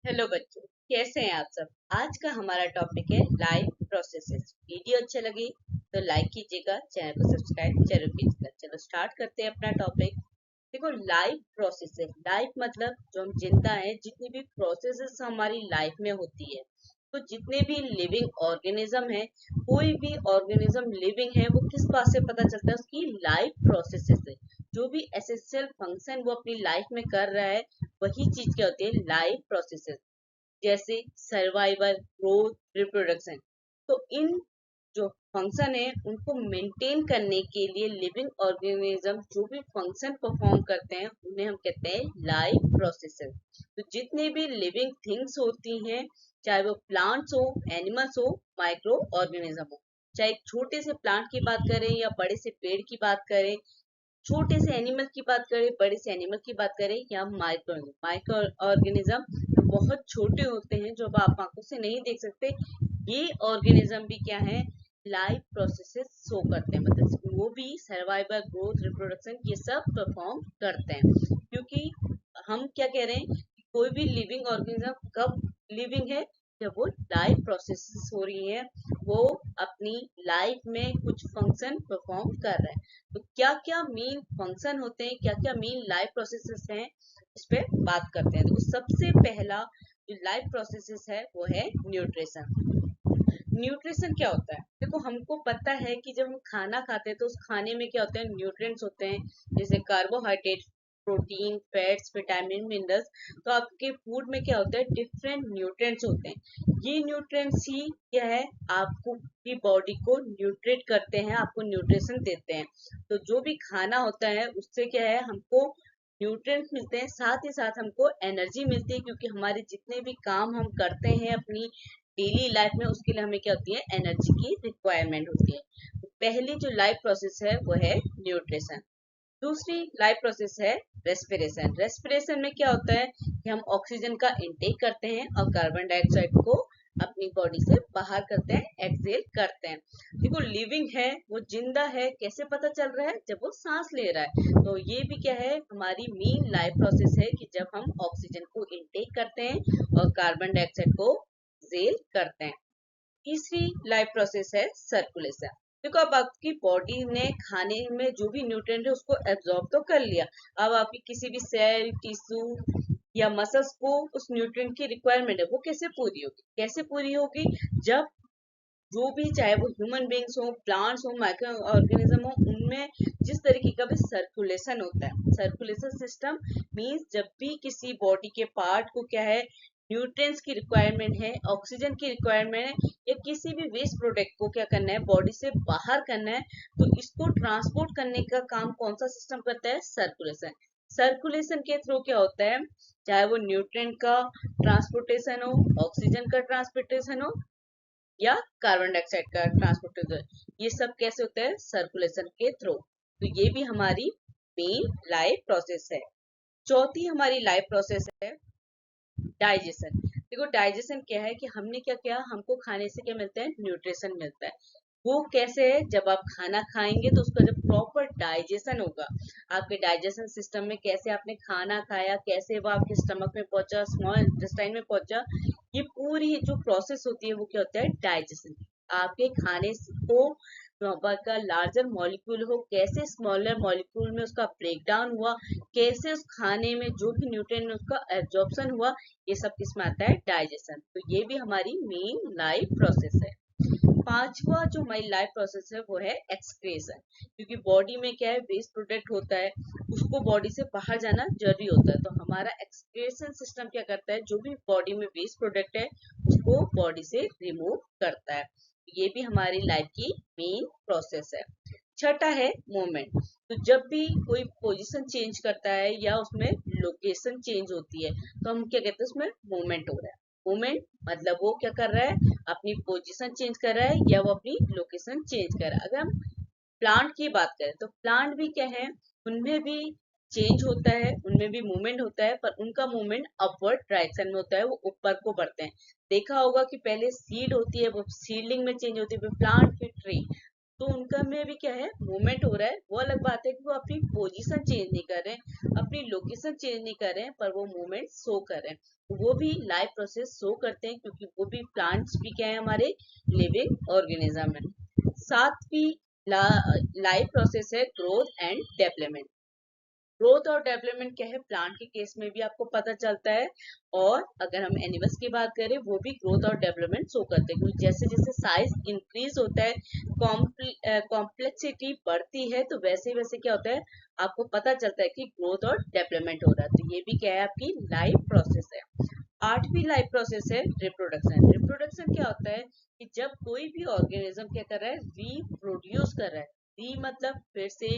Hello बच्चों, कैसे हैं आप सब। आज का हमारा टॉपिक है लाइफ प्रोसेसेस। वीडियो अच्छा लगे तो लाइक कीजिएगा, चैनल को सब्सक्राइब जरूर कीजिएगा। चलो स्टार्ट करते हैं अपना टॉपिक। देखो, लाइफ प्रोसेसेस, लाइफ मतलब जो हम जिंदा हैं, जितनी भी प्रोसेसेस हमारी लाइफ में होती है, तो जितने भी लिविंग ऑर्गेनिज्म है, कोई भी ऑर्गेनिज्म लिविंग है, वो किस बात से पता चलता है, उसकी लाइफ प्रोसेसेस है। जो भी एसेंशियल फंक्शन वो अपनी लाइफ में कर रहा है, वही चीज क्या होती है, लाइफ प्रोसेसेस। जैसे सर्वाइवल, ग्रोथ, रिप्रोडक्शन। तो इन जो फंक्शन है उनको मेंटेन करने के लिए लिविंग ऑर्गेनिज्म जो भी फंक्शन परफॉर्म करते हैं उन्हें हम कहते हैं लाइफ प्रोसेसेस। तो जितने भी लिविंग थिंग्स होती हैं, चाहे वो प्लांट्स हो, एनिमल्स हो, माइक्रो ऑर्गेनिज्म हो, चाहे छोटे से प्लांट की बात करें या बड़े से पेड़ की बात करें, छोटे से एनिमल की बात करें, बड़े से एनिमल की बात करें, या माइक्रो माइक्रो ऑर्गेनिज्म बहुत छोटे होते हैं जो आप आंखों से नहीं देख सकते। ये ऑर्गेनिज्म भी क्या है, लाइफ प्रोसेसेस शो करते हैं, मतलब वो भी सर्वाइवल, ग्रोथ, रिप्रोडक्शन ये सब परफॉर्म करते हैं। क्योंकि हम क्या कह रहे हैं कि कोई भी लिविंग ऑर्गेनिज्म कब लिविंग है, जब वो लाइफ प्रोसेसेस हो रही है, वो अपनी लाइफ में कुछ फंक्शन परफॉर्म कर रहा है। तो क्या क्या मेन फंक्शन होते हैं, क्या क्या मेन लाइफ प्रोसेसेस हैं, इस पे बात करते हैं। तो सबसे पहला जो लाइफ प्रोसेसेस है वो है न्यूट्रिशन। न्यूट्रिशन क्या होता है, देखो हमको पता है कि जब हम खाना खाते हैं तो उस खाने में क्या होते हैं, न्यूट्रिएंट्स होते हैं, जैसे carbohydrate, protein, fats, vitamin, minerals. तो आपके फूड में क्या होता है, डिफरेंट न्यूट्रिएंट्स होते हैं। ये न्यूट्रिएंट्स ही क्या है, आपको की बॉडी को न्यूट्रिएट करते हैं, आपको न्यूट्रिशन देते हैं। तो जो भी खाना होता है उससे क्या है, हमको न्यूट्रिएंट्स मिलते हैं, साथ ही साथ हमको एनर्जी मिलती है, क्योंकि हमारे जितने भी काम हम करते हैं अपनी डेली लाइफ में, उसके लिए हमें क्या होती है, एनर्जी की रिक्वायरमेंट होती है। तो पहली जो लाइफ प्रोसेस है वो है न्यूट्रिशन। दूसरी लाइफ प्रोसेस है रेस्पिरेशन। रेस्पिरेशन में क्या होता है कि हम ऑक्सीजन का इनटेक करते हैं और कार्बन डाइऑक्साइड को अपनी बॉडी से बाहर करते हैं, एक्सहेल करते हैं। देखो, लिविंग है, वो जिंदा है, कैसे पता चल रहा है, जब वो सांस ले रहा है। तो ये भी क्या है, हमारी मेन लाइफ प्रोसेस है कि जब हम ऑक्सीजन को इनटेक करते हैं और कार्बन डाइऑक्साइड को एक्सहेल करते हैं। तीसरी लाइफ प्रोसेस है सर्कुलेशन। देखो, अब आपकी बॉडी ने खाने में जो भी न्यूट्रिएंट है उसको एब्जॉर्ब तो कर लिया। अब आपकी किसी भी सेल, टिश्यू या मसल्स को उस न्यूट्रिएंट की रिक्वायरमेंट है, वो कैसे पूरी होगी, कैसे पूरी होगी, जब जो भी, चाहे वो ह्यूमन बींग्स हो, प्लांट्स हो, माइक्रो ऑर्गेनिज्म हो, उनमें जिस तरीके का भी सर्कुलेशन होता है। सर्कुलेशन सिस्टम मीन्स जब भी किसी बॉडी के पार्ट को क्या है, न्यूट्रिएंट्स की रिक्वायरमेंट है, ऑक्सीजन की रिक्वायरमेंट है, या किसी भी वेस्ट प्रोडक्ट को क्या करना है, बॉडी से बाहर करना है, तो इसको ट्रांसपोर्ट करने का काम कौन सा सिस्टम करता है, सर्कुलेशन। सर्कुलेशन के थ्रू क्या होता है, चाहे वो न्यूट्रिएंट का ट्रांसपोर्टेशन हो, ऑक्सीजन का ट्रांसपोर्टेशन हो, या कार्बन डाइऑक्साइड का ट्रांसपोर्टेशन, ये सब कैसे होता है, सर्कुलेशन के थ्रू। तो ये भी हमारी मेन लाइफ प्रोसेस है। चौथी हमारी लाइफ प्रोसेस है डाइजेशन। देखो, डाइजेशन क्या है कि हमने क्या किया, हमको खाने से क्या मिलता है, न्यूट्रिशन मिलता है। वो कैसे है, जब आप खाना खाएंगे तो उसका जब प्रॉपर डाइजेशन होगा, आपके डाइजेशन सिस्टम में कैसे आपने खाना खाया, कैसे वो आपके स्टमक में पहुंचा, स्मॉल इंटेस्टाइन में पहुंचा, ये पूरी जो प्रोसेस होती है वो क्या होता है, डाइजेशन। आपके खाने को का लार्जर मॉलिक्यूल हो, कैसे स्मॉलर मॉलिक्यूल में उसका ब्रेक डाउन हुआ, कैसे उस खाने में जो भी न्यूट्रिएंट उसका एब्जॉर्प्शन हुआ, ये सब किसमें आता है, डाइजेशन। तो ये भी हमारी मेन लाइफ प्रोसेस है। पांचवा जो हमारी लाइफ प्रोसेस है वो है एक्सक्रेशन। क्योंकि बॉडी में क्या है, वेस्ट प्रोडक्ट होता है, उसको बॉडी से बाहर जाना जरूरी होता है। तो हमारा एक्सक्रेशन सिस्टम क्या करता है, जो भी बॉडी में वेस्ट प्रोडक्ट है उसको बॉडी से रिमूव करता है। ये भी हमारी लाइफ की मेन प्रोसेस है। छठा है मूवमेंट। तो जब भी कोई पोजीशन चेंज करता है या उसमें लोकेशन चेंज होती है, तो हम क्या कहते हैं, उसमें मूवमेंट हो रहा है। मूवमेंट मतलब वो क्या कर रहा है, अपनी पोजीशन चेंज कर रहा है या वो अपनी लोकेशन चेंज कर रहा है। अगर हम प्लांट की बात करें तो प्लांट भी क्या है, उनमें भी चेंज होता है, उनमें भी मूवमेंट होता है, पर उनका मूवमेंट अपवर्ड डायरेक्शन में होता है, वो ऊपर को बढ़ते हैं। देखा होगा कि पहले सीड होती है, वो सीडलिंग में चेंज होती है, फिर प्लांट, फिर ट्री। तो उनका में भी क्या है, मूवमेंट हो रहा है। वो अलग बात है कि वो अपनी पोजीशन चेंज नहीं कर रहे हैं, अपनी लोकेशन चेंज नहीं कर रहे हैं, पर वो मूवमेंट शो कर रहे हैं। वो भी लाइव प्रोसेस शो करते हैं, क्योंकि वो भी प्लांट्स भी क्या है, हमारे लिविंग ऑर्गेनिज्म है। सातवीं लाइव प्रोसेस है ग्रोथ एंड डेवलपमेंट। ग्रोथ और डेवलपमेंट क्या है, प्लांट के केस में भी आपको पता चलता है, और अगर हम एनिमल्स की बात करें वो भी ग्रोथ और डेवलपमेंट शो करते हैं, क्योंकि जैसे जैसे साइज इंक्रीज होता है, कॉम्प्लेक्सिटी बढ़ती है, तो वैसे वैसे क्या होता है, आपको पता चलता है कि ग्रोथ और डेवलपमेंट हो रहा है। तो ये भी क्या है, आपकी लाइफ प्रोसेस है। आठवीं लाइफ प्रोसेस है रिप्रोडक्शन। रिप्रोडक्शन क्या होता है कि जब कोई भी ऑर्गेनिज्म क्या कर रहा है, रिप्रोड्यूस कर रहा है। री मतलब फिर से,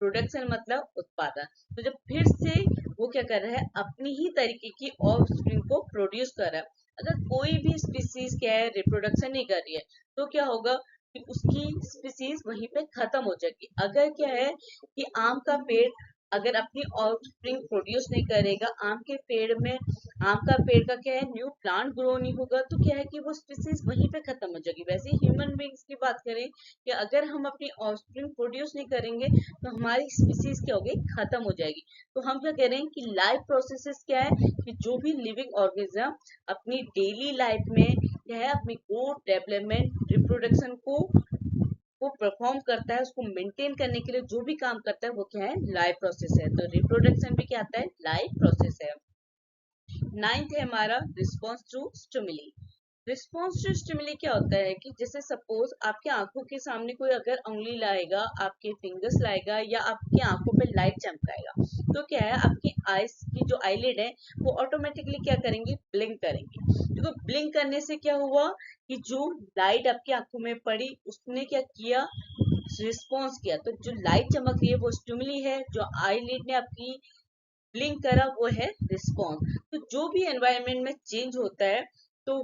प्रोडक्शन मतलब उत्पादन। तो जब फिर से वो क्या कर रहा है, अपनी ही तरीके की ऑफस्प्रिंग को प्रोड्यूस कर रहा है। अगर कोई भी स्पीसीज क्या है, रिप्रोडक्शन नहीं कर रही है, तो क्या होगा कि उसकी स्पीसीज वहीं पे खत्म हो जाएगी। अगर क्या है कि आम का पेड़ अगर अपनी ऑफस्प्रिंग प्रोड्यूस नहीं करेगा, आम के पेड़ में, आम का पेड़ का क्या है, न्यू प्लांट ग्रो नहीं होगा, तो क्या है कि वो स्पीसीज वहीं पे खत्म हो जाएगी। वैसे ही ह्यूमन बींग्स की बात करें कि अगर हम अपनी ऑफस्प्रिंग प्रोड्यूस नहीं करेंगे, तो हमारी स्पीसीज क्या होगी, खत्म हो जाएगी। तो हम क्या कह रहे हैं कि लाइफ प्रोसेसेस क्या है कि जो भी लिविंग ऑर्गेनिज्म अपनी डेली लाइफ में क्या है, अपनी ग्रोथ, डेवलपमेंट, रिप्रोडक्शन को वो परफॉर्म करता है, उसको मेंटेन करने के लिए जो भी काम करता है वो क्या है, लाइफ प्रोसेस है। तो रिप्रोडक्शन भी क्या आता है, लाइफ प्रोसेस है। नाइन्थ है हमारा response to stimuli. Response to stimuli क्या होता है कि जैसे सपोज आपके आंखों के सामने कोई अगर उंगली लाएगा, आपके फिंगर्स लाएगा, या आपकी आंखों पे लाइट चमकाएगा, तो क्या है, आपकी आईज की जो आईलिड है वो ऑटोमेटिकली क्या करेंगे, ब्लिंक करेंगे। देखो ब्लिंक करने से क्या हुआ कि जो लाइट आपकी आंखों में पड़ी उसने क्या किया, रिस्पॉन्स किया। तो जो लाइट चमक रही है वो स्टिमुली है, जो आईलिड ने आपकी ब्लिंक करा वो है रिस्पॉन्स। तो जो भी एनवायरनमेंट में चेंज होता है, तो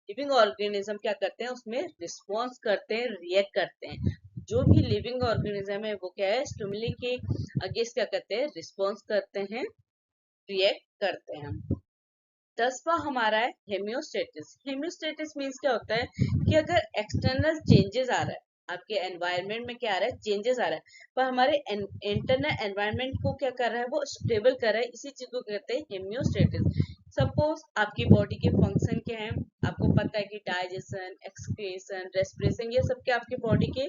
लिविंग ऑर्गेनिज्म क्या करते हैं, उसमें रिस्पॉन्स करते हैं, रिएक्ट करते हैं। जो भी लिविंग ऑर्गेनिज्म है वो क्या है, स्टिमुली के अगेंस्ट क्या करते हैं, रिस्पॉन्स करते हैं, रिएक्ट करते हैं। 10वां हमारा है हेमियोस्टेटिस। हेमियोस्टेटिस मीन्स क्या होता है कि अगर एक्सटर्नल चेंजेस आ रहा है, आपके एनवायरनमेंट में क्या आ रहा है, चेंजेस आ रहा है, पर हमारे इंटरनल एनवायरनमेंट को क्या कर रहा है, वो स्टेबल कर रहा है, इसी चीज को कहते हैं हेमियोस्टेटिस। सपोज आपकी बॉडी के फंक्शन क्या है, आपको पता है कि डाइजेशन, एक्सक्रीशन, रेस्पिरेशन, ये सब क्या आपके बॉडी के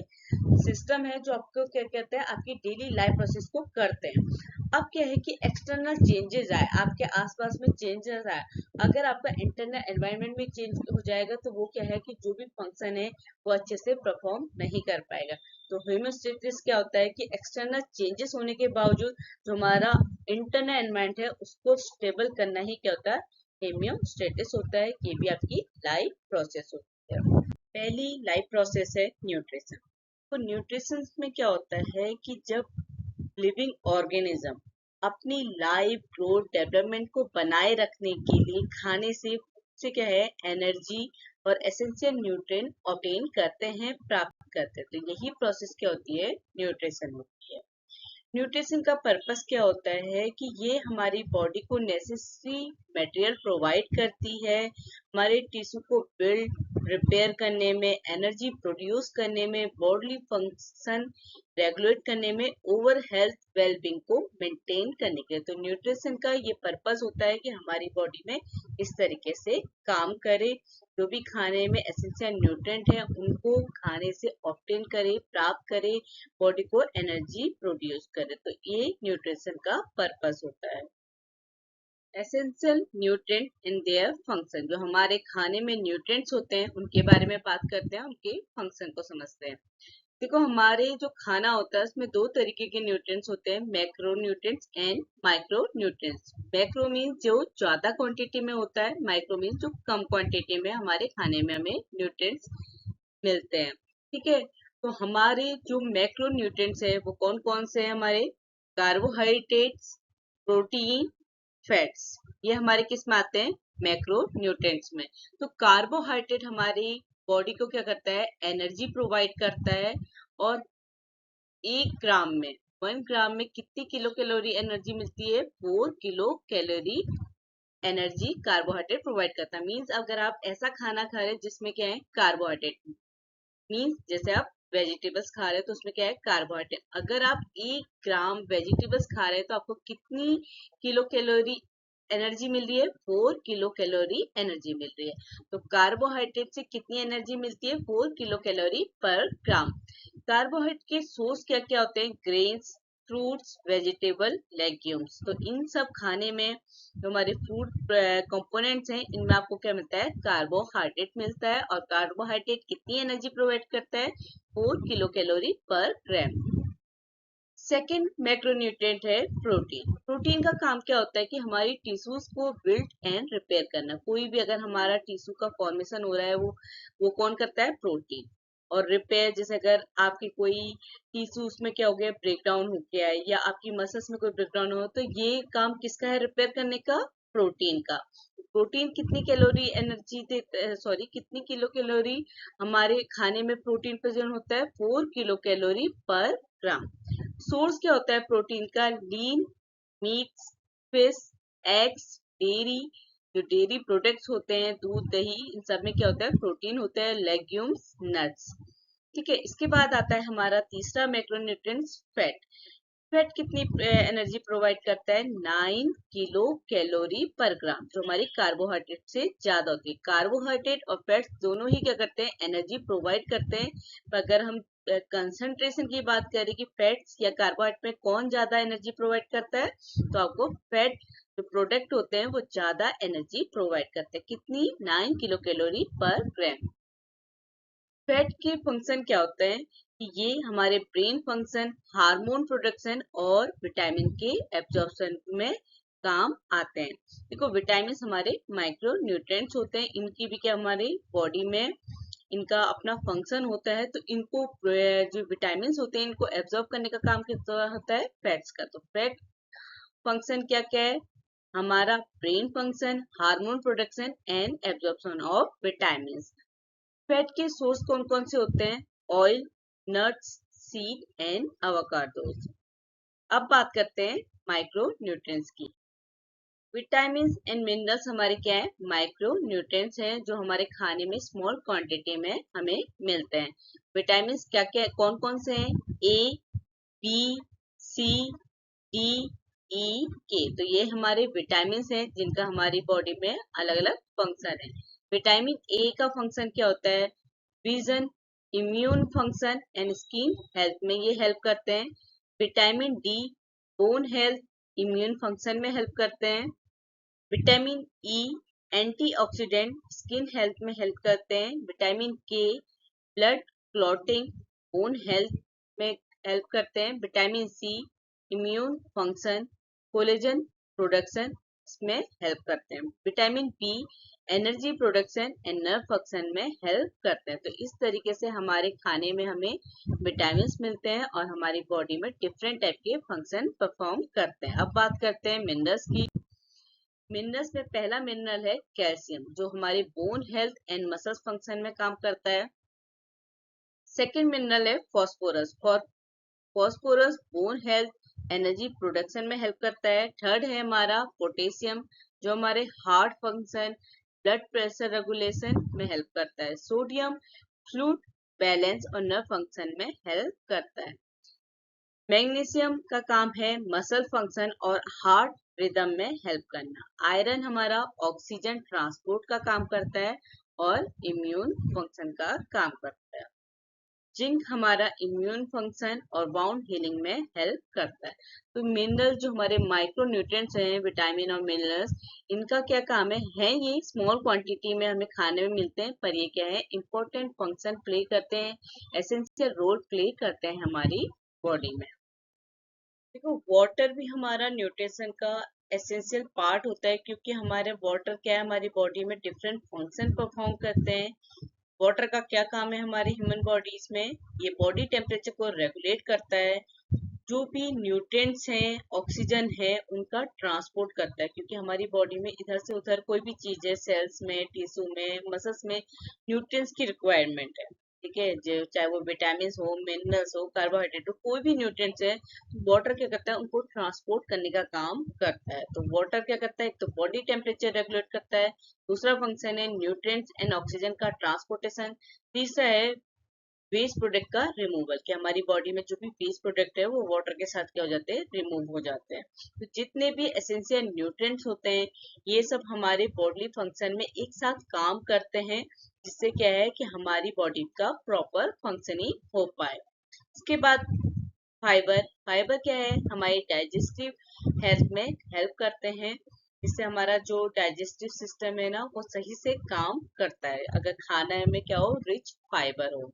सिस्टम है, जो आपको क्या कहते हैं, आपकी डेली लाइफ प्रोसेस को करते हैं। अब क्या है कि एक्सटर्नल चेंजेस आए, आपके आसपास में चेंजेस आए, अगर आपका इंटरनल एनवायरनमेंट में चेंज हो जाएगा, तो वो क्या है कि जो भी फंक्शन है वो अच्छे से परफॉर्म नहीं कर पाएगा। तो होम्योस्टेसिस क्या होता है कि एक्सटर्नल चेंजेस होने के बावजूद जो हमारा इंटरनल एनवायरनमेंट है उसको स्टेबल करना ही क्या होता है, हेमियोस्टेटिस होता है। ये भी आपकी लाइफ प्रोसेस होती है। पहली लाइफ प्रोसेस है न्यूट्रिशन। तो न्यूट्रिशन में क्या होता है कि जब लिविंग ऑर्गेनिज्म अपनी लाइफ, ग्रोथ, डेवलपमेंट को बनाए रखने के लिए खाने से क्या है, एनर्जी और एसेंशियल न्यूट्रिएंट ऑब्टेन करते हैं, प्राप्त करते हैं। तो यही प्रोसेस क्या होती है, न्यूट्रिशन होती है। न्यूट्रिशन का पर्पस क्या होता है कि ये हमारी बॉडी को नेसेसरी मटेरियल प्रोवाइड करती है, हमारे टिश्यू को बिल्ड, रिपेयर करने में, एनर्जी प्रोड्यूस करने में, बॉडी फंक्शन रेगुलेट करने में, ओवर हेल्थ वेलबींग को मेंटेन करने के लिए। तो न्यूट्रिशन का ये पर्पस होता है कि हमारी बॉडी में इस तरीके से काम करे, जो भी खाने में एसेंशियल न्यूट्रिएंट है उनको खाने से ऑब्टेन करे, प्राप्त करे, बॉडी को एनर्जी प्रोड्यूस करे। तो ये न्यूट्रिशन का पर्पस होता है। Essential nutrient in their function, जो हमारे खाने में न्यूट्रिएंट्स होते हैं उनके बारे में बात करते हैं, उनके फंक्शन को समझते हैं। देखो हमारे जो खाना होता है उसमें दो तरीके के न्यूट्रिएंट्स होते हैं, macro nutrients and micro nutrients. Macro means जो ज्यादा क्वांटिटी में होता है, माइक्रो मीन्स जो कम क्वांटिटी में हमारे खाने में हमें न्यूट्रिएंट्स मिलते हैं। ठीक है, तो हमारे जो मैक्रो न्यूट्रिएंट्स है वो कौन कौन से हैं, हमारे कार्बोहाइड्रेट्स, प्रोटीन, फैट्स, ये हमारे किस में आते हैं, मैक्रो न्यूट्रिएंट्स में। तो कार्बोहाइड्रेट हमारी बॉडी को क्या करता है, एनर्जी प्रोवाइड करता है, और 1 ग्राम में, 1 ग्राम में कितनी किलो कैलोरी एनर्जी मिलती है, 4 kilo calorie energy carbohydrate provide करता है। मीन्स अगर आप ऐसा खाना खा रहे हैं जिसमें क्या है, कार्बोहाइड्रेट, मीन्स जैसे आप वेजिटेबल्स खा रहे हैं तो उसमें क्या है, कार्बोहाइड्रेट। अगर आप 1 ग्राम वेजिटेबल्स खा रहे हैं तो आपको कितनी किलो कैलोरी एनर्जी मिल रही है? 4 किलो कैलोरी एनर्जी मिल रही है। तो कार्बोहाइड्रेट से कितनी एनर्जी मिलती है? 4 किलो कैलोरी पर ग्राम। कार्बोहाइड्रेट के सोर्स क्या क्या होते हैं? Grains, fruits, vegetable, legumes. तो इन सब खाने में जो हमारे फूड कंपोनेंट्स हैं, इनमें आपको क्या मिलता है? कार्बोहाइड्रेट मिलता है। और कार्बोहाइड्रेट कितनी एनर्जी प्रोवाइड करता है? 4 किलो कैलोरी पर ग्राम। सेकेंड मैक्रोन्यूट्रिएंट है प्रोटीन। प्रोटीन का काम क्या होता है कि हमारी टिश्यूज को बिल्ड एंड रिपेयर करना। कोई भी अगर हमारा टिश्यू का फॉर्मेशन हो रहा है, वो कौन करता है? प्रोटीन। और रिपेयर, जैसे अगर आपकी कोई टिश्यू उसमें क्या हो गया, ब्रेक डाउन हो गया है, या आपकी मसल्स में कोई ब्रेक डाउन हो, तो ये काम किसका है? रिपेयर करने का, प्रोटीन का। प्रोटीन कितनी कैलोरी एनर्जी देता है, सॉरी कितनी किलो कैलोरी हमारे खाने में प्रोटीन प्रेजेंट होता है? 4 किलो कैलोरी पर ग्राम। सोर्स क्या होता है प्रोटीन का? लीन मीट्स, फिश, एग्स, डेयरी। जो डेयरी प्रोडक्ट्स होते हैं, दूध, दही, इन सब में क्या होता है? प्रोटीन होता है। Legumes, nuts. ठीक है, इसके बाद आता है हमारा तीसरा मैक्रोन्यूट्रिएंट्स, फैट। फैट कितनी एनर्जी प्रोवाइड करता है? 9 किलो कैलोरी पर ग्राम, जो हमारी कार्बोहाइड्रेट से ज्यादा होती है। कार्बोहाइड्रेट और फैट्स दोनों ही क्या करते हैं? एनर्जी प्रोवाइड करते हैं। पर अगर हम कंसंट्रेशन की बात करें कि फैट्स या कार्बोहाइड्रेट में कौन ज्यादा एनर्जी प्रोवाइड करता है, तो आपको फैट जो प्रोडक्ट होते हैं वो ज्यादा एनर्जी प्रोवाइड करते हैं। कितनी? 9 किलो कैलोरी पर ग्राम। फैट के फंक्शन क्या होते हैं कि ये हमारे ब्रेन फंक्शन, हार्मोन प्रोडक्शन और विटामिन के एब्जॉर्प्शन में काम आते हैं। देखो, विटामिन हमारे माइक्रो न्यूट्रिएंट्स होते हैं। इनकी भी क्या हमारी बॉडी में इनका अपना फंक्शन होता है। तो इनको जो विटामिन होते हैं, इनको एब्जॉर्ब करने का काम कितना होता है? फैट्स का। तो फैट फंक्शन क्या क्या है हमारा? Brain function, hormone production and absorption of vitamin. Fat के सोर्स कौन कौन से होते हैं? Oil, nuts, seed and avocados. अब बात करते हैं माइक्रो न्यूट्रिएंट्स की। विटामिन एंड मिनरल्स हमारे क्या है? माइक्रो न्यूट्रिएंट्स हैं, जो हमारे खाने में स्मॉल क्वांटिटी में हमें मिलते हैं। विटामिन क्या क्या कौन कौन से हैं? ए, बी, सी, डी, ई, के। तो ये हमारे विटामिन हैं जिनका हमारी बॉडी में अलग अलग फंक्शन है। विटामिन ए का फंक्शन क्या होता है? Vision, immune function and skin health में ये हेल्प करते हैं। Vitamin D, bone health, immune function में हेल्प करते हैं। Vitamin E, antioxidant, skin health में हेल्प करते हैं। Vitamin K, blood clotting, bone health में हेल्प करते हैं। Vitamin C, immune function, collagen production में हेल्प करते हैं। Vitamin B, energy production and nerve function में हेल्प करते हैं। तो इस तरीके से हमारे खाने में हमें विटामिन मिलते हैं और हमारी बॉडी में डिफरेंट टाइप के फंक्शन परफॉर्म करते हैं। अब बात करते हैं मिनरल्स की। मिनरल्स में पहला मिनरल है कैल्शियम, जो हमारे bone health and muscles function में काम करता है। सेकेंड मिनरल है phosphorus. Phosphorus bone health, energy production में हेल्प करता है। थर्ड है हमारा पोटेशियम, जो हमारे heart function, blood pressure regulation में हेल्प करता है। सोडियम, फ्लूइड बैलेंस और नर्व फंक्शन में हेल्प करता है। मैग्नीशियम का काम है मसल फंक्शन और हार्ट रिदम में हेल्प करना। आयरन हमारा ऑक्सीजन ट्रांसपोर्ट का काम करता है और इम्यून फंक्शन का काम करता है। जिंक हमारा इम्यून फंक्शन और बाउंड हीलिंग में हेल्प करता है। तो मिनरल जो हमारे माइक्रो न्यूट्रिएंट्स हैं, विटामिन और मिनरल्स, इनका क्या काम है ये स्मॉल क्वांटिटी में हमें खाने में मिलते हैं, पर ये क्या है? इंपॉर्टेंट फंक्शन प्ले करते हैं, एसेंशियल रोल प्ले करते हैं हमारी बॉडी में। देखो, वाटर भी हमारा न्यूट्रिशन का एसेंशियल पार्ट होता है, क्योंकि हमारे वाटर क्या है? हमारी बॉडी में डिफरेंट फंक्शन परफॉर्म करते हैं। वाटर का क्या काम है हमारी ह्यूमन बॉडीज में? ये बॉडी टेम्परेचर को रेगुलेट करता है। जो भी न्यूट्रिएंट्स हैं, ऑक्सीजन है, उनका ट्रांसपोर्ट करता है, क्योंकि हमारी बॉडी में इधर से उधर कोई भी चीज है, सेल्स में, टिश्यू में, मसल्स में न्यूट्रिएंट्स की रिक्वायरमेंट है। ठीक है, जो चाहे वो विटामिन हो, मिनरल्स हो, कार्बोहाइड्रेट हो, कोई भी न्यूट्रिएंट्स है, वाटर क्या करता है? उनको ट्रांसपोर्ट करने का काम करता है। तो वाटर क्या करता है? एक तो बॉडी टेम्परेचर रेगुलेट करता है, दूसरा फंक्शन है न्यूट्रिएंट्स एंड ऑक्सीजन का ट्रांसपोर्टेशन, तीसरा है वेस्ट प्रोडक्ट का रिमूवल, कि हमारी बॉडी में जो भी वेस्ट प्रोडक्ट है वो वाटर के साथ क्या हो जाते हैं, रिमूव हो जाते हैं। तो जितने भी एसेंशियल न्यूट्रिएंट्स होते हैं ये सब हमारे बॉडी फंक्शन में एक साथ काम करते हैं, जिससे क्या है कि हमारी बॉडी का प्रॉपर फंक्शनिंग हो पाए। इसके बाद फाइबर, फाइबर क्या है, हमारी डाइजेस्टिव हेल्थ में हेल्प करते हैं। इससे हमारा जो डाइजेस्टिव सिस्टम है ना वो सही से काम करता है, अगर खाना में क्या हो, रिच फाइबर हो।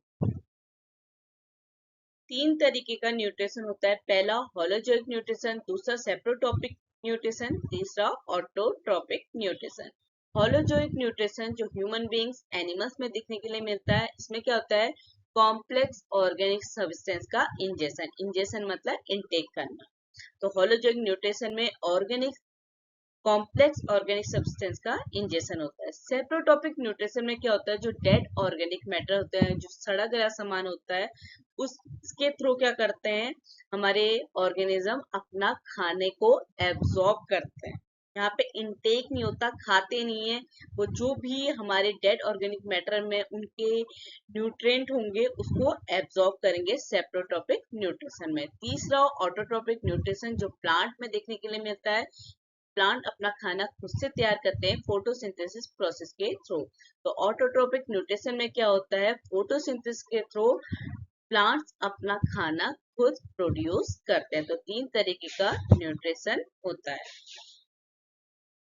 तीन तरीके का न्यूट्रिशन होता है, पहला होलोजोइक न्यूट्रिशन, दूसरा सेप्रोटॉपिक न्यूट्रिशन, तीसरा ऑटोट्रोपिक न्यूट्रिशन। होलोजोइक न्यूट्रिशन जो ह्यूमन बींग्स एनिमल्स में दिखने के लिए मिलता है, इसमें क्या होता है, कॉम्प्लेक्स ऑर्गेनिक सब्सटेंस का इंजेशन, इंजेशन मतलब इनटेक करना। तो होलोजोइक न्यूट्रिशन में ऑर्गेनिक कॉम्प्लेक्स ऑर्गेनिक सब्सटेंस का इंजेक्शन होता है। सेप्रोटॉपिक न्यूट्रिशन में क्या होता है, जो डेड ऑर्गेनिक मैटर होता है, जो सड़ा गया सामान होता है, उसके थ्रू क्या करते हैं, हमारे ऑर्गेनिज्म अपना खाने को एब्जॉर्ब करते हैं। यहाँ पे इनटेक नहीं होता, खाते नहीं है वो, जो भी हमारे डेड ऑर्गेनिक मैटर में उनके न्यूट्रिएंट होंगे उसको एब्जॉर्ब करेंगे सेप्रोटॉपिक न्यूट्रिशन में। तीसरा ऑटोट्रोपिक न्यूट्रिशन जो प्लांट में देखने के लिए मिलता है, प्लांट अपना खाना खुद से तैयार करते हैं फोटोसिंथेसिस प्रोसेस के थ्रू। तो ऑटोट्रोपिक न्यूट्रिशन में क्या होता है, फोटोसिंथेसिस के थ्रू प्लांट्स अपना खाना खुद प्रोड्यूस करते हैं। तो तीन तरीके का न्यूट्रिशन होता है।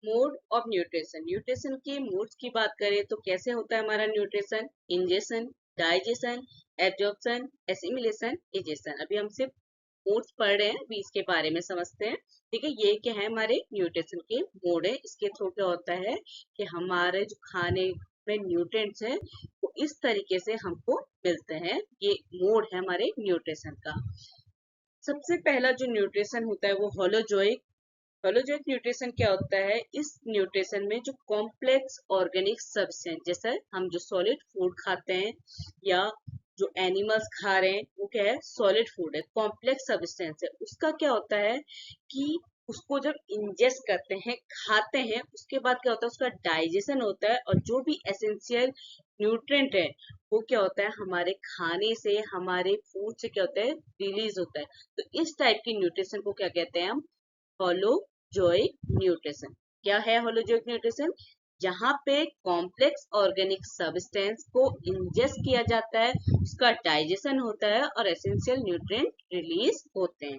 मोड ऑफ न्यूट्रिशन, न्यूट्रिशन के मोड्स की बात करें तो कैसे होता है हमारा nutrition, ingestion, digestion, absorption, assimilation, egestion. अभी हम सिर्फ मोड्स पढ़ रहे हैं, अभी इसके बारे में समझते हैं। ठीक है, ये क्या है, हमारे न्यूट्रिशन के मोड है। इसके थ्रू क्या होता है कि हमारे जो खाने में न्यूट्रिएंट्स है वो इस तरीके से हमको मिलते हैं। ये मोड है हमारे न्यूट्रिशन का। सबसे पहला जो न्यूट्रिशन होता है वो होलोजोइक। होलोजोइक न्यूट्रिशन क्या होता है, इस न्यूट्रिशन में जो कॉम्प्लेक्स ऑर्गेनिक सब्सटेंस, जैसे हम जो सॉलिड फूड खाते हैं या जो एनिमल्स खा रहे हैं वो क्या है, सॉलिड फूड है, कॉम्प्लेक्स सब्सटेंस है, उसका क्या होता है कि उसको जब इंजेस्ट करते हैं, खाते हैं, उसके बाद क्या होता है, उसका डाइजेशन होता है और जो भी एसेंशियल न्यूट्रिएंट है वो क्या होता है, हमारे खाने से, हमारे फूड से क्या होता है, रिलीज होता है। तो इस टाइप की न्यूट्रिशन को क्या कहते हैं हम, होलोजोइक न्यूट्रिशन। क्या है होलोजोइक न्यूट्रिशन, जहां पे कॉम्प्लेक्स ऑर्गेनिक सब्सटेंस को इंजेस्ट किया जाता है, उसका डाइजेशन होता है और एसेंशियल न्यूट्रिएंट रिलीज होते हैं।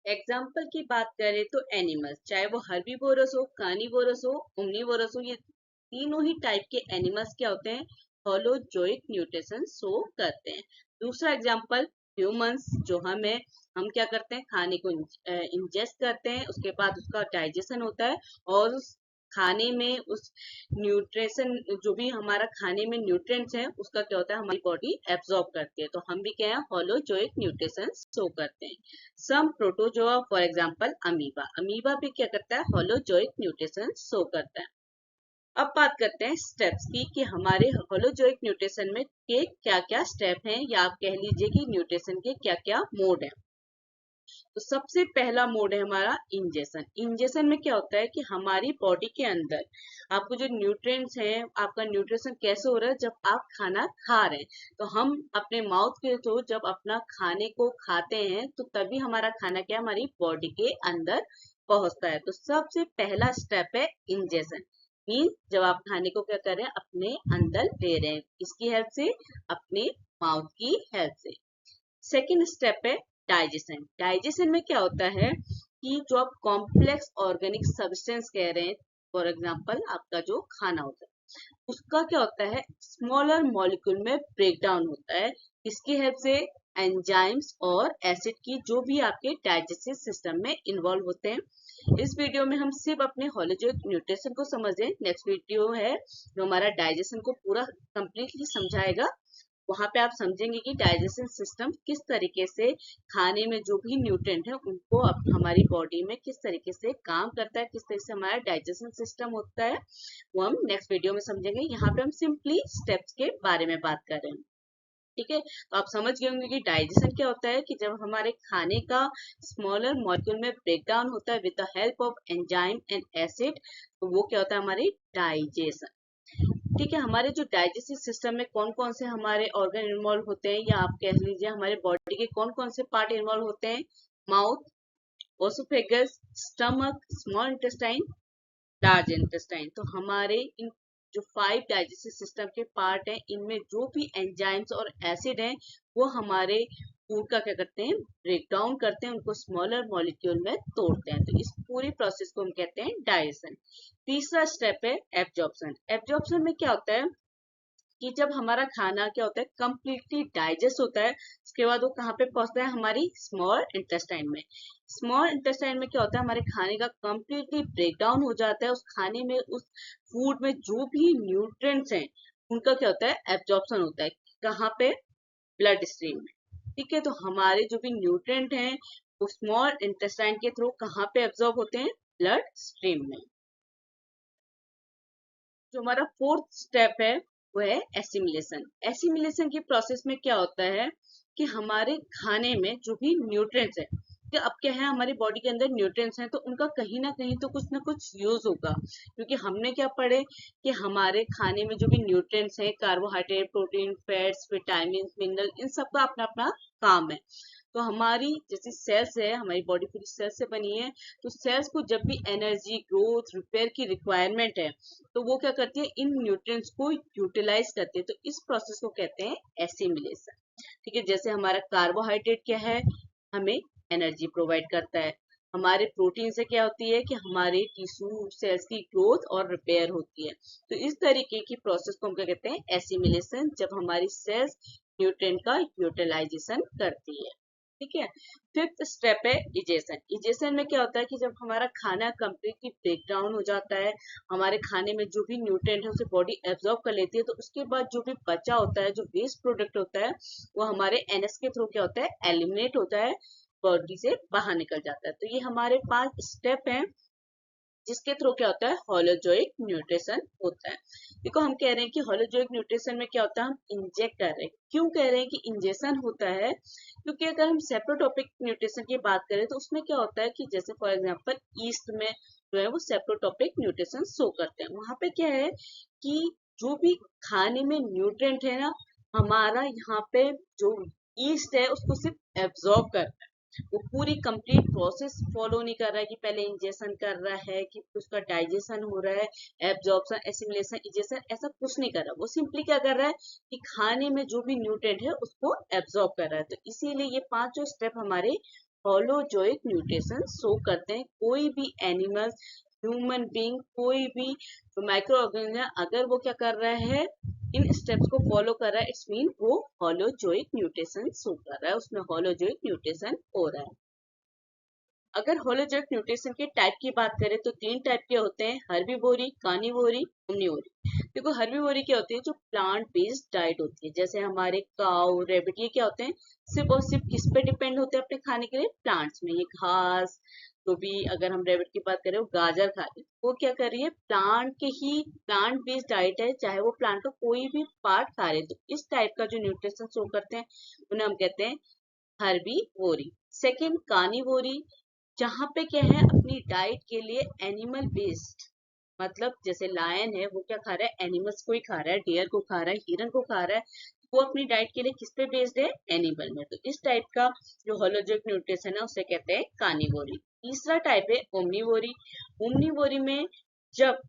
एग्जाम्पल की बात करें तो एनिमल्स, चाहे वो हर्बीवोरस हो, कार्निवोरस हो, ओमनीवोरस हो, ये तीनों ही टाइप के एनिमल्स क्या होते हैं, होलोजोइक न्यूट्रिशन शो करते हैं। दूसरा एग्जाम्पल ह्यूमंस, जो हम क्या करते हैं, खाने को इंजेस्ट करते हैं, उसके बाद उसका डाइजेशन होता है और उस खाने में उस न्यूट्रिशन, जो भी हमारा खाने में न्यूट्रिएंट्स हैं उसका क्या होता है, हमारी बॉडी एब्जॉर्ब करती है। तो हम भी क्या है, होलोजोइक न्यूट्रिशन शो करते हैं। Some protozoa, for example amoeba, amoeba भी क्या करता है, होलोजोइक न्यूट्रिशन शो करता है। अब बात करते हैं स्टेप्स की, कि हमारे होलोजोइक न्यूट्रिशन में के क्या क्या स्टेप हैं, या आप कह लीजिए कि न्यूट्रिशन के क्या क्या मोड हैं। तो सबसे पहला मोड है हमारा इंजेशन। इंजेशन में क्या होता है कि हमारी बॉडी के अंदर आपको जो न्यूट्रिएंट्स हैं, आपका न्यूट्रिशन कैसे हो रहा है, जब आप खाना खा रहे हैं, तो हम अपने माउथ के थ्रू जब अपना खाने को खाते हैं तो तभी हमारा खाना क्या हमारी बॉडी के अंदर पहुंचता है। तो सबसे पहला स्टेप है इंजेशन, मीन जब आप खाने को क्या कर रहे हैं, अपने अंदर ले रहे हैं, किसकी हेल्प से, अपने माउथ की हेल्प से। सेकेंड स्टेप है डाइजेशन। डाइजेशन में क्या होता है कि जो आप कॉम्प्लेक्स ऑर्गेनिक सब्सटेंस कह रहे हैं, फॉर एग्जांपल आपका जो खाना होता है, उसका क्या होता है, स्मॉलर मॉलिक्यूल में ब्रेक डाउन होता है, इसकी हेल्प से एंजाइम्स और एसिड की, जो भी आपके डाइजेस्टिव सिस्टम में इन्वॉल्व होते हैं। इस वीडियो में हम सिर्फ अपने होलोजोइक न्यूट्रिशन को समझे, नेक्स्ट वीडियो है जो हमारा डाइजेशन को पूरा कंप्लीटली समझाएगा। वहां पे आप समझेंगे कि डाइजेशन सिस्टम किस तरीके से खाने में जो भी न्यूट्रिएंट है उनको हमारी बॉडी में किस तरीके से काम करता है, किस तरीके से हमारा डाइजेशन सिस्टम होता है, वो हम नेक्स्ट वीडियो में समझेंगे। यहाँ पे हम सिंपली स्टेप्स के बारे में बात कर रहे हैं। ठीक है, तो आप समझ गए होंगे कि डाइजेशन क्या होता है, कि जब हमारे खाने का स्मॉलर मॉलिक्यूल में ब्रेक डाउन होता है with the help of enzyme and acid, तो वो क्या होता है, हमारी डाइजेशन। ठीक है, हमारे जो डाइजेस्टिव सिस्टम में कौन कौन से हमारे ऑर्गन इन्वॉल्व होते हैं, या आप कह लीजिए हमारे बॉडी के कौन कौन से पार्ट इन्वॉल्व होते हैं। Mouth, oesophagus, stomach, small intestine, large intestine. तो हमारे इन जो 5 डाइजेस्टिव सिस्टम के पार्ट हैं, इनमें जो भी एंजाइम्स और एसिड हैं वो हमारे फूड का क्या करते हैं, ब्रेक डाउन करते हैं, उनको स्मॉलर मॉलिक्यूल में तोड़ते हैं। तो इस पूरी प्रोसेस को हम कहते हैं डाइजेशन। तीसरा स्टेप है एब्जॉर्प्शन। एब्जॉर्प्शन में क्या होता है कि जब हमारा खाना क्या होता है कंप्लीटली डाइजेस्ट होता है, उसके बाद वो कहाँ पे पहुंचता है, हमारी स्मॉल इंटेस्टाइन में। स्मॉल इंटेस्टाइन में क्या होता है, हमारे खाने का कंप्लीटली ब्रेक डाउन हो जाता है। उस खाने में, उस फूड में जो भी न्यूट्रिएंट्स हैं उनका क्या होता है, एब्जॉर्प्शन होता है। कहाँ पे, ब्लड स्ट्रीम में। ठीक है, तो हमारे जो भी न्यूट्रिएंट हैं वो स्मॉल इंटेस्टाइन के थ्रू कहाँ पे एब्जॉर्ब होते हैं, ब्लड स्ट्रीम में। जो हमारा फोर्थ स्टेप है वो है एसिमिलेशन। एसिमिलेशन की प्रोसेस में क्या होता है कि हमारे खाने में जो भी न्यूट्रिएंट्स है, कि अब क्या है हमारी बॉडी के अंदर न्यूट्रिएंट्स हैं तो उनका कहीं ना कुछ ना कुछ यूज होगा। क्योंकि हमने क्या पढ़े कि हमारे खाने में जो भी न्यूट्रिएंट्स हैं, carbohydrate, protein, fats, vitamin, mineral, इन सबका अपना अपना काम है। तो हमारी जैसी सेल्स है, हमारी बॉडी पूरी सेल्स से बनी है, तो सेल्स को जब भी एनर्जी, ग्रोथ, रिपेयर की रिक्वायरमेंट है तो वो क्या करती है, इन न्यूट्रिएंट्स को यूटिलाइज करती है। तो इस प्रोसेस को कहते हैं एसिमिलेशन। ठीक है, जैसे हमारा कार्बोहाइड्रेट क्या है, हमें एनर्जी प्रोवाइड करता है। हमारे प्रोटीन से क्या होती है कि हमारे टिश्यू सेल्स की ग्रोथ और रिपेयर होती है। तो इस तरीके की प्रोसेस को हम क्या कहते हैं, एसिमिलेशन, जब हमारी सेल्स न्यूट्रिएंट का यूटिलाइजेशन करती है। ठीक है, फिफ्थ स्टेप है इजेशन। इजेशन में क्या होता है कि जब हमारा खाना कंप्लीटली ब्रेक डाउन हो जाता है, हमारे खाने में जो भी न्यूट्रिएंट है उसे बॉडी एब्जॉर्ब कर लेती है, तो उसके बाद जो भी बचा होता है, जो वेस्ट प्रोडक्ट होता है, वो हमारे एनएस के थ्रू क्या होता है, एलिमिनेट होता है, बॉडी से बाहर निकल जाता है। तो ये हमारे 5 स्टेप हैं जिसके थ्रू क्या होता है, होलोजोइक न्यूट्रिशन होता है। देखो हम कह रहे हैं कि होलोजोइक न्यूट्रिशन में क्या होता है, हम इंजेक्ट कर रहे हैं। क्यों कह रहे हैं कि इंजेक्शन होता है, क्योंकि अगर हम सेप्रोटॉपिक न्यूट्रिशन की बात करें तो उसमें क्या होता है कि जैसे फॉर एग्जांपल ईस्ट में जो है वो सेप्रोटॉपिक न्यूट्रिशन शो करते हैं। वहां पे क्या है कि जो भी खाने में न्यूट्रिएंट है ना, हमारा यहाँ पे जो ईस्ट है उसको सिर्फ एब्जॉर्ब करता है। वो पूरी कंप्लीट प्रोसेस फॉलो नहीं कर रहा है कि पहले इंजेक्शन कर रहा है, कि उसका डाइजेशन हो रहा है, एब्जॉर्प्शन, एसिमिलेशन, इजेशन, ऐसा कुछ नहीं कर रहा। वो सिंपली क्या कर रहा है कि खाने में जो भी न्यूट्रिएंट है उसको एब्जॉर्ब कर रहा है। तो इसीलिए ये 5 स्टेप हमारे होलोजोइक न्यूट्रिशन शो करते हैं। कोई भी एनिमल, ह्यूमन बीइंग, कोई भी माइक्रो ऑर्गेनिज्म अगर वो क्या कर रहा है, इन स्टेप्स को फॉलो कर रहा है, इट्स मीन वो होलोजोइक न्यूट्रिशन शो कर रहा है, उसमें होलोजोइक न्यूट्रिशन हो रहा है। अगर होलोजोइक न्यूट्रिशन के टाइप की बात करें तो 3 टाइप के होते हैं, हर्बीवोरी, कार्निवोरी, ओमनीवोरी। देखो हर्बीवोरी क्या होती है, जो प्लांट बेस्ड डाइट होती है, जैसे हमारे काऊ, रेबिट, ये क्या होते हैं, सिर्फ और सिर्फ किस पे डिपेंड होते हैं अपने खाने के लिए, प्लांट्स में। ये घास, तो भी अगर हम रेबिट की बात करें वो गाजर खा रही है, वो क्या कर रही है, प्लांट के ही, प्लांट बेस्ड डाइट है, चाहे वो प्लांट का कोई भी पार्ट खा रहे हैं। तो इस टाइप का जो न्यूट्रिशन शो करते हैं उन्हें हम कहते हैं हर्बीवोरी। सेकेंड कार्निवोरी, जहाँ पे क्या है अपनी डाइट के लिए एनिमल बेस्ड, मतलब जैसे लायन है वो क्या खा रहा है, एनिमल्स को ही खा रहा है, डियर को खा रहा है, हिरन को खा रहा है, वो अपनी डाइट के लिए किस पे बेस्ड है, एनिमल में। तो इस टाइप का जो होलोजोइक न्यूट्रिशन है उसे कहते हैं कार्निवोरी। तीसरा टाइप है ओमनीवोरी। ओमनीवोरी में जब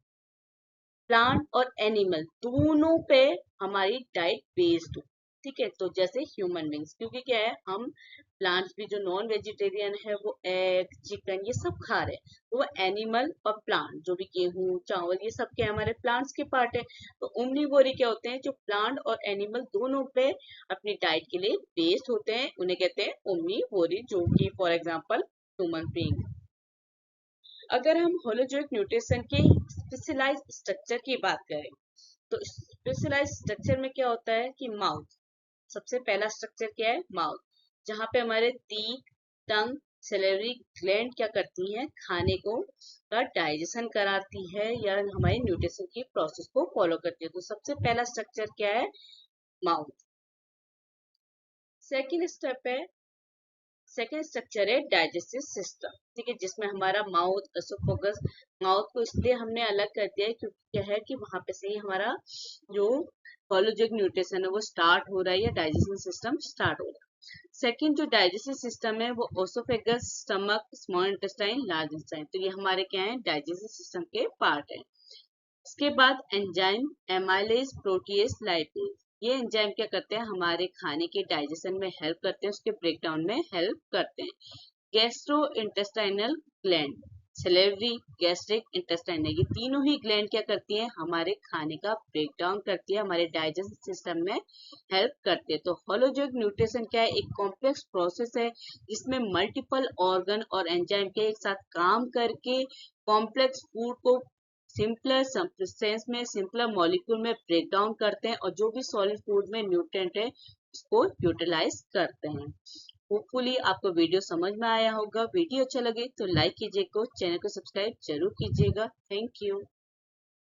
प्लांट और एनिमल दोनों पे हमारी डाइट बेस्ड हो। ठीक है, तो जैसे ह्यूमन बींग्स, क्योंकि क्या है हम प्लांट्स भी, जो नॉन वेजिटेरियन है वो एग, चिकन, ये सब खा रहे हैं, तो वो एनिमल और प्लांट, जो भी गेहूं, चावल, ये सब क्या है, हमारे प्लांट्स के पार्ट है। तो ओमनीवोरी क्या होते हैं, जो प्लांट और एनिमल दोनों पे अपनी डाइट के लिए बेस्ड होते हैं, उन्हें कहते हैं ओमनीवोरी, जो कि फॉर एग्जाम्पल ह्यूमन बींग। अगर हम होलोजोइक न्यूट्रिशन के स्पेशलाइज स्ट्रक्चर की बात करें तो स्पेशलाइज स्ट्रक्चर में क्या होता है कि माउथ, सबसे पहला स्ट्रक्चर क्या है, माउथ, जहाँ पे हमारे टीथ, टंग, सैलिवरी ग्लैंड क्या करती हैं, खाने को का डाइजेशन कराती है या हमारे न्यूट्रिशन की प्रोसेस को फॉलो करती है। तो सबसे पहला स्ट्रक्चर क्या है, माउथ। सेकेंड स्टेप है सेकेंड स्ट्रक्चर है डाइजेस्टिव सिस्टम, ठीक है, जिसमें हमारा माउथ, एसोफेगस, माउथ को इसलिए हमने अलग कर दिया है क्योंकि क्या है कि वहां पे से ही हमारा जो कोलोजिक न्यूट्रिशन है वो स्टार्ट हो रहा है या डाइजेशन सिस्टम स्टार्ट हो रहा है। सेकंड जो डाइजेस्टिव सिस्टम है वो oesophagus, stomach, small intestine, large intestine, तो ये हमारे क्या है, डाइजेस्टिव सिस्टम के पार्ट है। इसके बाद एंजाइम, एमाइलेज, प्रोटीएस, लाइपेज, ये एंजाइम क्या करते हैं, हमारे खाने के डाइजेशन में हेल्प करते हैं, उसके ब्रेकडाउन में हेल्प करते हैं। Gastro intestinal gland, salivary, gastric, intestinal, ये तीनों ही ग्लैंड क्या करती हैं, हमारे खाने का ब्रेकडाउन करती है, हमारे डाइजेशन सिस्टम में हेल्प करते हैं। तो होलोजिक न्यूट्रिशन क्या है, एक कॉम्प्लेक्स प्रोसेस है जिसमें मल्टीपल ऑर्गन और एंजाइम के एक साथ काम करके कॉम्प्लेक्स फूड को सिंपलर सब्सटेंस में, सिंपलर मॉलिक्यूल में ब्रेक डाउन करते हैं और जो भी सॉलिड फूड में न्यूट्रिएंट है उसको यूटिलाइज करते हैं। होपफुली आपको वीडियो समझ में आया होगा। वीडियो अच्छा लगे तो लाइक कीजिएगा, चैनल को सब्सक्राइब जरूर कीजिएगा। Thank you.